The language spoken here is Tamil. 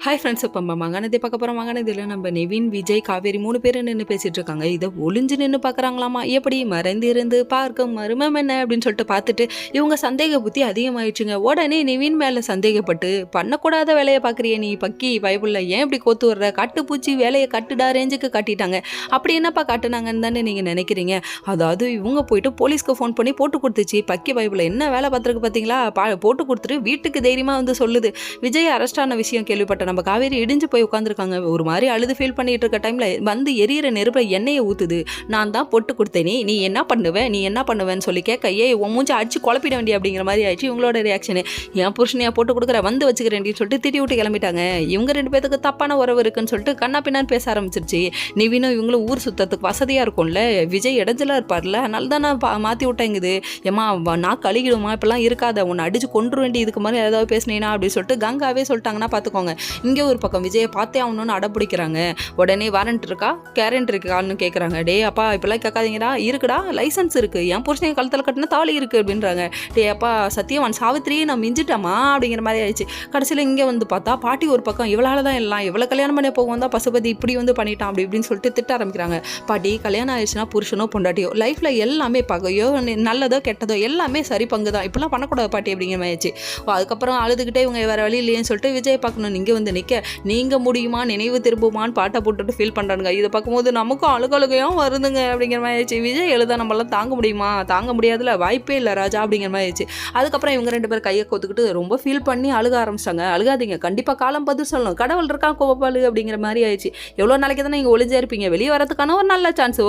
ஹாய் ஃப்ரெண்ட்ஸ், இப்போ நம்ம மகாநதி பார்க்க போகிறோம். மகாநதியில் நம்ம நிவின், விஜய், காவேரி 3 பேரும் நின்று பேசிகிட்டு இருக்காங்க. இதை ஒளிஞ்சு நின்று பார்க்குறாங்களாமா. எப்படி மறைந்து இருந்து பார்க்கும் மர்மம் என்ன அப்படின்னு சொல்லிட்டு பார்த்துட்டு இவங்க சந்தேக புத்தி அதிகமாகிடுச்சுங்க. உடனே நிவின் மேலே சந்தேகப்பட்டு, பண்ணக்கூடாத வேலையை பார்க்குறிய நீ பக்கி பயப்புள்ள, ஏன் இப்படி கோத்து வர்ற, காட்டுப்பூச்சி வேலையை கட்டுடா ரேஞ்சுக்கு காட்டிட்டாங்க. அப்படி என்னப்பா காட்டுனாங்கன்னு தானே நீங்கள் நினைக்கிறீங்க? அதாவது இவங்க போயிட்டு போலீஸ்க்கு ஃபோன் பண்ணி போட்டு கொடுத்துச்சு. பக்கி பயப்புள்ள என்ன வேலை பார்த்துருக்கு பார்த்தீங்களா, போட்டு கொடுத்துட்டு வீட்டுக்கு தைரியமாக வந்து சொல்லுது. விஜய் அரெஸ்ட் ஆன விஷயம் கேள்விப்பட்ட நம்ம காவேரி இடிஞ்சு போய் உட்காந்துருக்காங்க. ஒரு மாதிரி அழுது ஃபீல் பண்ணிட்டு இருக்க டைமில் வந்து எரியிற நெருப்பில் எண்ணெயை ஊற்றுது. நான் தான் பொட்டு கொடுத்தேனே, நீ என்ன பண்ணுவேன்னு சொல்லி கேட்க, உன் மூஞ்சி அடிச்சு குழப்பிட வேண்டிய அப்படிங்கிற மாதிரி ஆயிடுச்சு இவங்களோட ரியாக்ஷனு. என் புருஷனையா போட்டு கொடுக்குற, வந்து வச்சுக்கிறேன் சொல்லிட்டு திட்டி விட்டு கிளம்பிட்டாங்க. இவங்க 2 பேத்துக்கு தப்பான உறவு இருக்குன்னு சொல்லிட்டு கண்ணா பின்னான்னு பேச ஆரம்பிச்சிருச்சு. நிவினும் இவங்களும் ஊர் சுத்தத்துக்கு வசதியாக இருக்கும்ல, விஜய் இடஞ்சலாக இருப்பார்ல, அதனால தான் நான் மாற்றி விட்டேங்குது. ஏமா நான் கழுகிடுமா, இப்பெல்லாம் இருக்காத, உன்னை அடிச்சு கொண்டு வேண்டி இதுக்கு மாதிரி ஏதாவது பேசினேனா அப்படின்னு சொல்லிட்டு கங்காவே சொல்லிட்டாங்கன்னா பார்த்துக்கோங்க. இங்கே ஒரு பக்கம் விஜயை பார்த்தே ஆகணும்னு அடப்பிடிக்கிறாங்க. உடனே வாரண்ட் இருக்கா, கேரண்ட் இருக்கான்னு கேட்குறாங்க. டே அப்பா இப்பெல்லாம் கேட்காதீங்கடா, இருக்குடா லைசன்ஸ் இருக்குது, என் புருஷனை கழுத்தில் கட்டின தாலி இருக்குது அப்படின்றாங்க. டே அப்பா சத்தியவான் சாவித்திரியே நான் மிஞ்சிட்டமா அப்படிங்கிற மாதிரி ஆயிடுச்சு. கடைசியில் இங்கே வந்து பார்த்தா பாட்டி ஒரு பக்கம் இவளால் தான் எல்லாம், இவ்வளோ கல்யாணம் பண்ணி போகும் தான் பசுபதி இப்படி வந்து பண்ணிட்டான் அப்படி இப்படின்னு சொல்லிட்டு திட்ட ஆரம்பிக்கிறாங்க. பாட்டி கல்யாணம் ஆயிடுச்சுன்னா புருஷனோ பொண்டாட்டியோ லைஃப்பில் எல்லாமே பகையோ நல்லதோ கெட்டதோ எல்லாமே சரி பங்கு தான், இப்பெல்லாம் பண்ணக்கூடாது பாட்டி அப்படிங்கிற மாதிரி ஆயிடுச்சு. அதுக்கப்புறம் அழுதுகிட்டே இவங்க வேறு வழி இல்லையேன்னு சொல்லிட்டு விஜய் பார்க்கணும். நீங்கள் வந்து நிற்க, நீங்கள் முடியுமா நினைவு திரும்புமான்னு பாட்டை போட்டுட்டு ஃபீல் பண்ணுறானுங்க. இதை பார்க்கும்போது நமக்கும் அழுகழுகையும் வருதுங்க அப்படிங்கிற மாதிரி ஆயிடுச்சு. விஜய் எழுத நம்மளாம் தாங்க முடியுமா, தாங்க முடியாதுல, வாய்ப்பே இல்லை ராஜா அப்படிங்கிற மாதிரி ஆயிடுச்சு. அதுக்கப்புறம் இவங்க 2 பேர் கையை கொத்துக்கிட்டு ரொம்ப ஃபீல் பண்ணி அழுக ஆரம்பிச்சிட்டாங்க. அழுகாதீங்க, கண்டிப்பாக காலம் பதில் சொல்லணும், கடவுள் இருக்கா கோபாலு அப்படிங்கிற மாதிரி ஆயிடுச்சு. எவ்வளோ நாளைக்கு தானே நீங்கள் ஒளிஞ்சே இருப்பீங்க, வெளியே வரதுக்கான ஒரு நல்ல சான்ஸ்.